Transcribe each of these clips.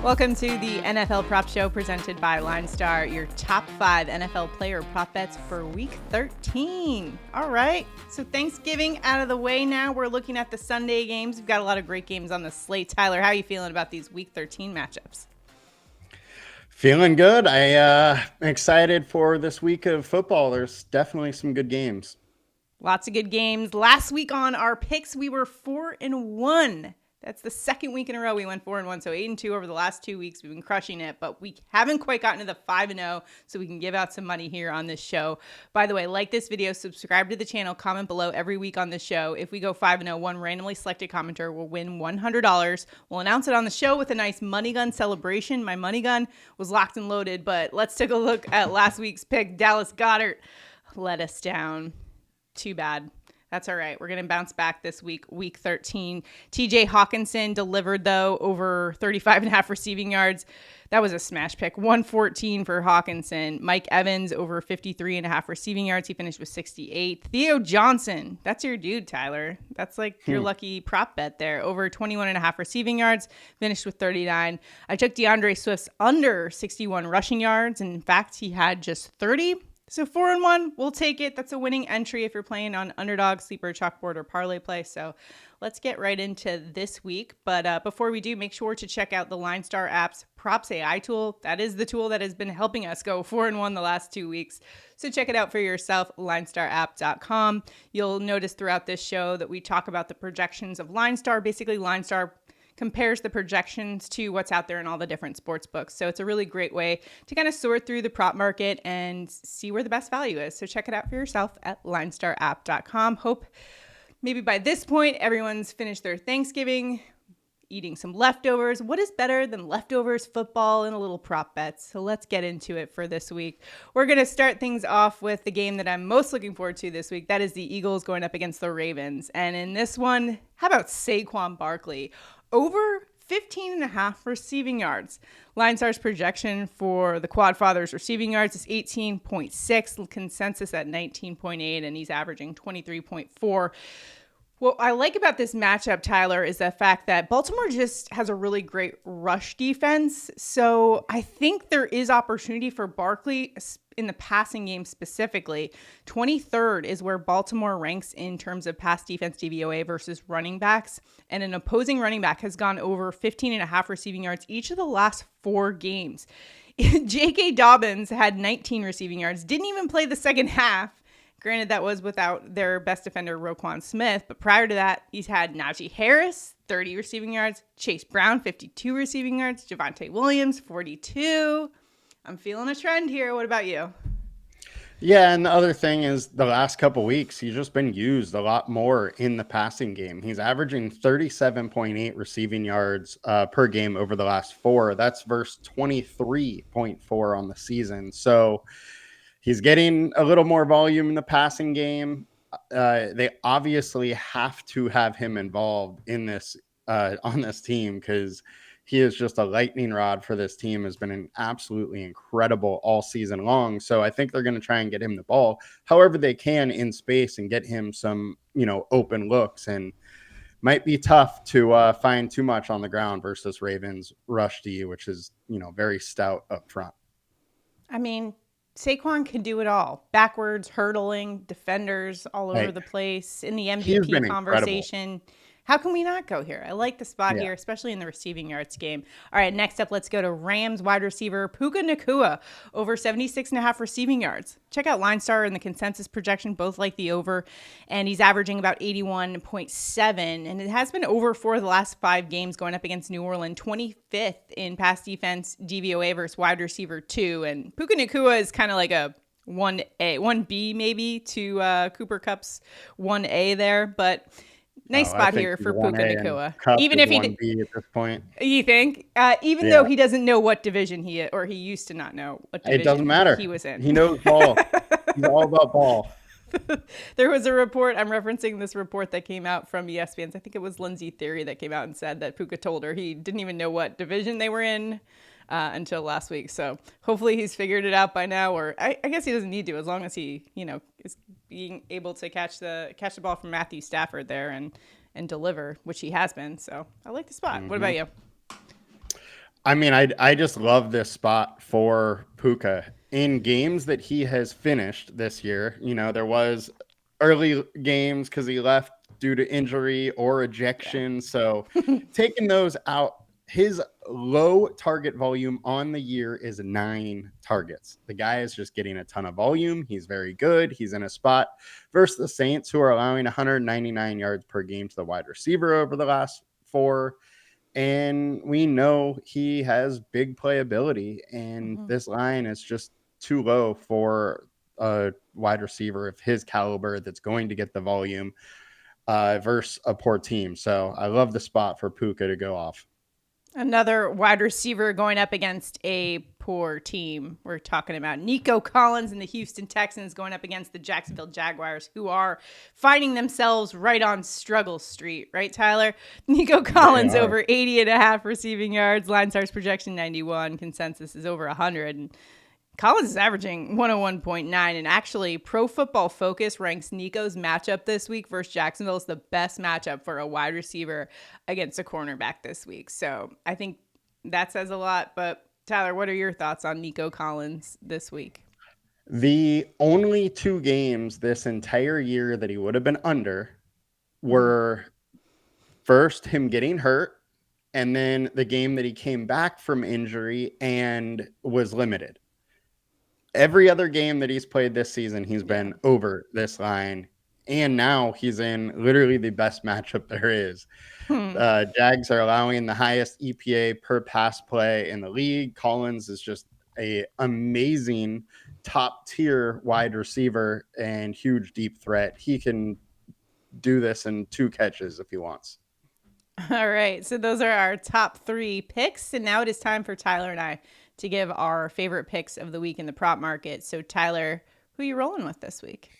Welcome to the NFL Prop Show presented by LineStar, your top 5 NFL player prop bets for week 13. All right, so Thanksgiving out of the way now. We're looking at the Sunday games. We've got a lot of great games on the slate. Tyler, how are you feeling about these week 13 matchups? Feeling good. I'm excited for this week of football. There's definitely some good games. Lots of good games. Last week on our picks, we were 4-1. That's the second week in a row we went 4-1. So 8-2 over the last 2 weeks. We've been crushing it, but we haven't quite gotten to the 5-0, so we can give out some money here on this show. By the way, like this video, subscribe to the channel, comment below every week on this show. If we go 5-0, one randomly selected commenter will win $100. We'll announce it on the show with a nice money gun celebration. My money gun was locked and loaded, but let's take a look at last week's pick. Dallas Goedert let us down. Too bad. That's all right. We're going to bounce back this week, week 13. TJ Hawkinson delivered, though, over 35.5 receiving yards. That was a smash pick. 114 for Hawkinson. Mike Evans over 53.5 receiving yards. He finished with 68. Theo Johnson. That's your dude, Tyler. That's like your lucky prop bet there. Over 21.5 receiving yards. Finished with 39. I took DeAndre Swift's under 61 rushing yards. And in fact, he had just 30. So 4-1, we'll take it. That's a winning entry if you're playing on Underdog, Sleeper, Chalkboard, or Parlay Play. So let's get right into this week. But before we do, make sure to check out the LineStar App's PropsAI tool. That is the tool that has been helping us go 4-1 the last 2 weeks. So check it out for yourself, LineStarApp.com. You'll notice throughout this show that we talk about the projections of LineStar. Basically, LineStar compares the projections to what's out there in all the different sports books. So it's a really great way to kind of sort through the prop market and see where the best value is. So check it out for yourself at LineStarApp.com. Hope maybe by this point, everyone's finished their Thanksgiving, eating some leftovers. What is better than leftovers, football, and a little prop bets? So let's get into it for this week. We're going to start things off with the game that I'm most looking forward to this week. That is the Eagles going up against the Ravens. And in this one, how about Saquon Barkley? Over 15.5 receiving yards. LineStar's projection for the Quad Fathers receiving yards is 18.6, consensus at 19.8, and he's averaging 23.4. What I like about this matchup, Tyler, is the fact that Baltimore just has a really great rush defense. So I think there is opportunity for Barkley in the passing game specifically. 23rd is where Baltimore ranks in terms of pass defense DVOA versus running backs. And an opposing running back has gone over 15.5 receiving yards each of the last 4 games. J.K. Dobbins had 19 receiving yards, didn't even play the second half. Granted, that was without their best defender, Roquan Smith. But prior to that, he's had Najee Harris, 30 receiving yards. Chase Brown, 52 receiving yards. Javonte Williams, 42. I'm feeling a trend here. What about you? Yeah, and the other thing is the last couple weeks, he's just been used a lot more in the passing game. He's averaging 37.8 receiving yards per game over the last 4. That's versus 23.4 on the season. So he's getting a little more volume in the passing game. They obviously have to have him involved in this on this team because he is just a lightning rod for this team, has been an absolutely incredible all season long. So I think they're going to try and get him the ball however they can in space and get him some, open looks, and might be tough to find too much on the ground versus Ravens rush D, which is, very stout up front. I mean, Saquon can do it all. Backwards, hurdling, defenders all over the place, in the MVP conversation. Incredible. How can we not go here? I like the spot here, especially in the receiving yards game. All right, next up, let's go to Rams wide receiver Puka Nacua, over 76.5 receiving yards. Check out LineStar and the consensus projection, both like the over, and he's averaging about 81.7, and it has been over for the last 5 games going up against New Orleans, 25th in pass defense DVOA versus wide receiver 2, and Puka Nacua is kind of like a 1B maybe to Cooper Kupp's 1A there, but nice spot here for Puka Nacua. Even if he did, at this point, you think, even though he doesn't know what division he used to not know what division it doesn't matter. He was in. He knows ball. He's all about ball. There was a report, I'm referencing this report that came out from ESPN's, I think it was Lindsay Theory that came out and said that Puka told her he didn't even know what division they were in until last week. So hopefully he's figured it out by now, or I guess he doesn't need to, as long as he, is being able to catch the ball from Matthew Stafford there and deliver, which he has been. So I like the spot. Mm-hmm. What about you? I mean, I just love this spot for Puka. In games that he has finished this year, there was early games because he left due to injury or ejection. So taking those out, his low target volume on the year is 9 targets. The guy is just getting a ton of volume. He's very good. He's in a spot versus the Saints, who are allowing 199 yards per game to the wide receiver over the last 4. And we know he has big playability, and this line is just too low for a wide receiver of his caliber that's going to get the volume versus a poor team. So I love the spot for Puka to go off. Another wide receiver going up against a poor team. We're talking about Nico Collins and the Houston Texans going up against the Jacksonville Jaguars, who are finding themselves right on struggle street. Right, Tyler? Nico Collins over 80.5 receiving yards. LineStar's projection 91. Consensus is over 100. And Collins is averaging 101.9, and actually Pro Football Focus ranks Nico's matchup this week versus Jacksonville as the best matchup for a wide receiver against a cornerback this week. So I think that says a lot. But Tyler, what are your thoughts on Nico Collins this week? The only 2 games this entire year that he would have been under were first him getting hurt, and then the game that he came back from injury and was limited. Every other game that he's played this season, he's been over this line. And now he's in literally the best matchup there is. Jags are allowing the highest EPA per pass play in the league. Collins is just a amazing top tier wide receiver and huge deep threat. He can do this in 2 catches if he wants. All right. So those are our top 3 picks. And now it is time for Tyler and I to give our favorite picks of the week in the prop market. So Tyler, who are you rolling with this week?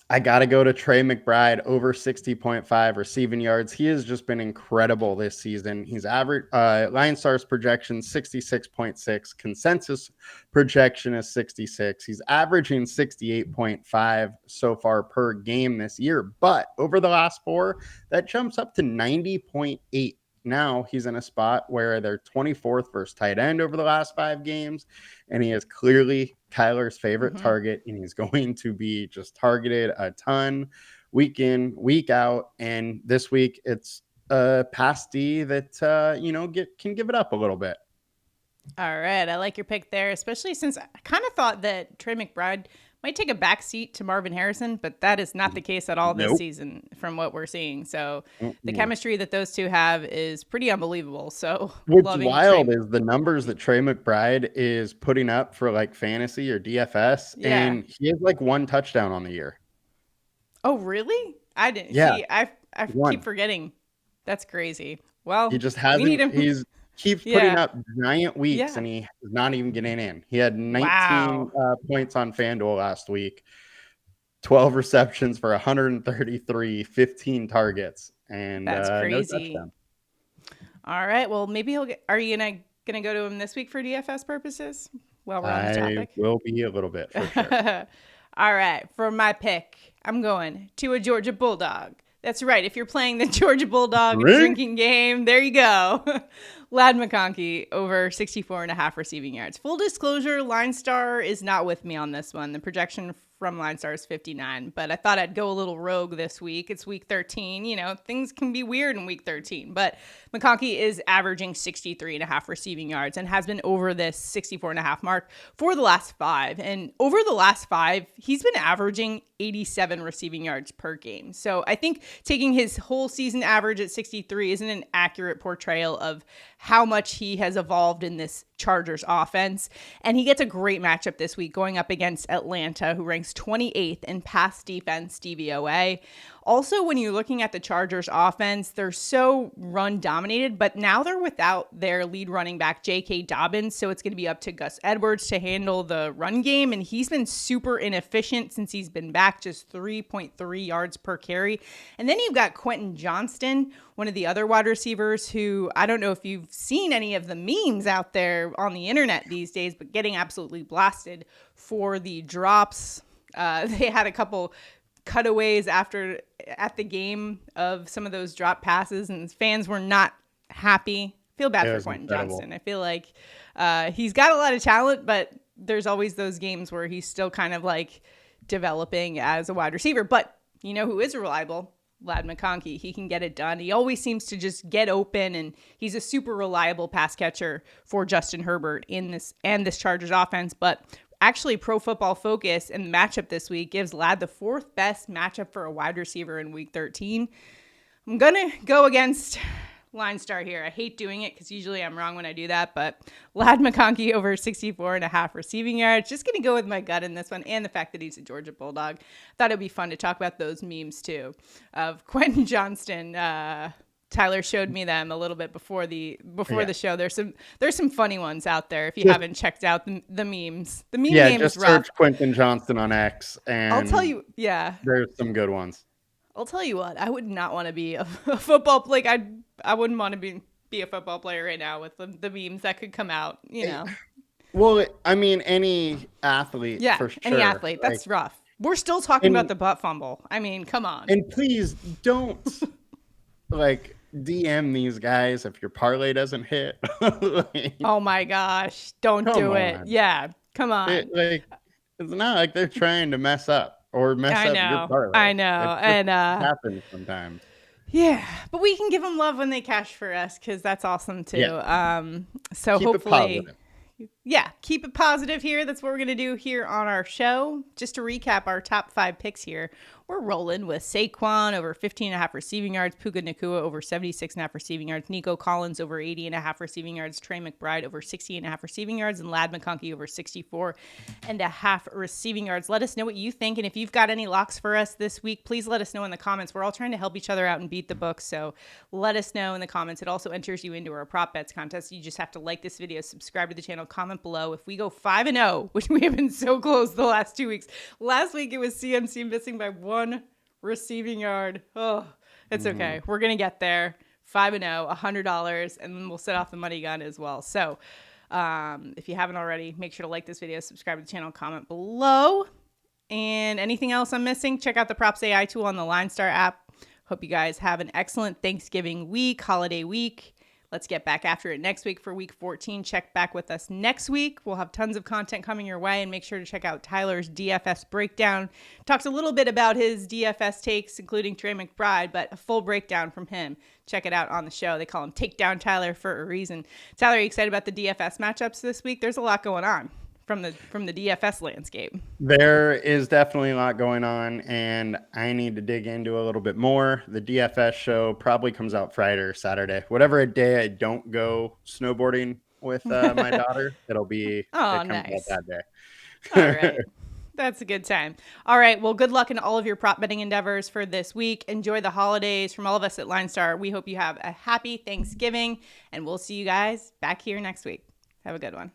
I got to go to Trey McBride over 60.5 receiving yards. He has just been incredible this season. He's average LineStar's projection 66.6. Consensus projection is 66. He's averaging 68.5 so far per game this year. But over the last 4, that jumps up to 90.8. Now he's in a spot where they're 24th versus tight end over the last 5 games, and he is clearly Kyler's favorite target, and he's going to be just targeted a ton week in, week out. And this week it's a pass D that can give it up a little bit. All right, I like your pick there, especially since I kind of thought that Trey McBride might take a back seat to Marvin Harrison, but that is not the case at all this season from what we're seeing. So the chemistry that those two have is pretty unbelievable. So what's wild is the numbers that Trey McBride is putting up for like fantasy or DFS, and he has like 1 touchdown on the year. Oh, really? I didn't see. I keep forgetting. That's crazy. Well, he just hasn't. He's keeps putting up giant weeks, and he is not even getting in. He had 19 points on FanDuel last week, 12 receptions for 133, 15 targets, and that's crazy. No touchdown. All right, well, maybe he'll get. Are you gonna go to him this week for DFS purposes? Well, we're on the topic. I will be a little bit for sure. All right, for my pick, I'm going to a Georgia Bulldog. That's right. If you're playing the Georgia Bulldog drinking game, there you go. Lad McConkey over 64.5 receiving yards. Full disclosure, LineStar is not with me on this one. The projection from LineStar is 59, but I thought I'd go a little rogue this week. It's week 13. Things can be weird in week 13, but McConkey is averaging 63.5 receiving yards and has been over this 64.5 mark for the last 5. And over the last 5, he's been averaging 87 receiving yards per game. So I think taking his whole season average at 63 isn't an accurate portrayal of how much he has evolved in this Chargers offense. And he gets a great matchup this week going up against Atlanta, who ranks 28th in pass defense DVOA. Also, when you're looking at the Chargers offense, they're so run dominated, but now they're without their lead running back, J.K. Dobbins. So it's going to be up to Gus Edwards to handle the run game. And he's been super inefficient since he's been back, just 3.3 yards per carry. And then you've got Quentin Johnston, one of the other wide receivers who, I don't know if you've seen any of the memes out there on the internet these days, but getting absolutely blasted for the drops. They had a couple cutaways at the game of some of those drop passes, and fans were not happy. feel bad It for was Quentin incredible. Johnston. I feel like he's got a lot of talent, but there's always those games where he's still kind of like developing as a wide receiver. But you know who is reliable? McConkey. He can get it done. He always seems to just get open, and he's a super reliable pass catcher for Justin Herbert in this Chargers offense. But actually, Pro Football Focus and the matchup this week gives Ladd the 4th best matchup for a wide receiver in Week 13. I'm gonna go against LineStar here. I hate doing it because usually I'm wrong when I do that, but Ladd McConkey over 64.5 receiving yards. Just going to go with my gut in this one, and the fact that he's a Georgia Bulldog. Thought it'd be fun to talk about those memes too of Quentin Johnston. Tyler showed me them a little bit before the show. There's some funny ones out there if you haven't checked out the memes. The meme game is just rough. search Quentin Johnston on X, and I'll tell you, there's some good ones. I'll tell you what, I would not want to be a football player. Like, I wouldn't want to be a football player right now with the memes that could come out, you know. Well, I mean, any athlete, for sure. Any athlete. That's rough. We're still talking about the butt fumble. I mean, come on. And please don't, like, DM these guys if your parlay doesn't hit. Like, oh, my gosh. Don't do it. Yeah, come on. It's not like they're trying to mess up. Or mess up your parlay. I know. And happens sometimes. Yeah, but we can give them love when they cash for us because that's awesome too. Yeah. So Keep hopefully, keep it positive here. That's what we're gonna do here on our show. Just to recap our top 5 picks here, we're rolling with Saquon over 15.5 receiving yards, Puka Nacua over 76.5 receiving yards, Nico Collins over 80.5 receiving yards, Trey McBride over 60.5 receiving yards, and Ladd McConkey over 64.5 receiving yards. Let us know what you think, and if you've got any locks for us this week, please let us know in the comments. We're all trying to help each other out and beat the book, so let us know in the comments. It also enters you into our prop bets contest. You just have to like this video, subscribe to the channel, comment below. If we go 5-0, which we have been so close the last 2 weeks. Last week it was CMC missing by 1 receiving yard. Oh, it's okay. We're going to get there. 5-0, $100, and then we'll set off the money gun as well. So if you haven't already, make sure to like this video, subscribe to the channel, comment below. And anything else I'm missing, check out the PropsAI tool on the LineStar app. Hope you guys have an excellent Thanksgiving week, holiday week. Let's get back after it next week for week 14. Check back with us next week. We'll have tons of content coming your way, and make sure to check out Tyler's DFS breakdown. Talks a little bit about his DFS takes, including Trey McBride, but a full breakdown from him. Check it out on the show. They call him Takedown Tyler for a reason. Tyler, are you excited about the DFS matchups this week? There's a lot going on from the DFS landscape. There is definitely a lot going on, and I need to dig into a little bit more. The DFS show probably comes out Friday or Saturday. Whatever day I don't go snowboarding with my daughter, it'll be nice. out that day. All right. That's a good time. All right. Well, good luck in all of your prop betting endeavors for this week. Enjoy the holidays. From all of us at LineStar, we hope you have a happy Thanksgiving, and we'll see you guys back here next week. Have a good one.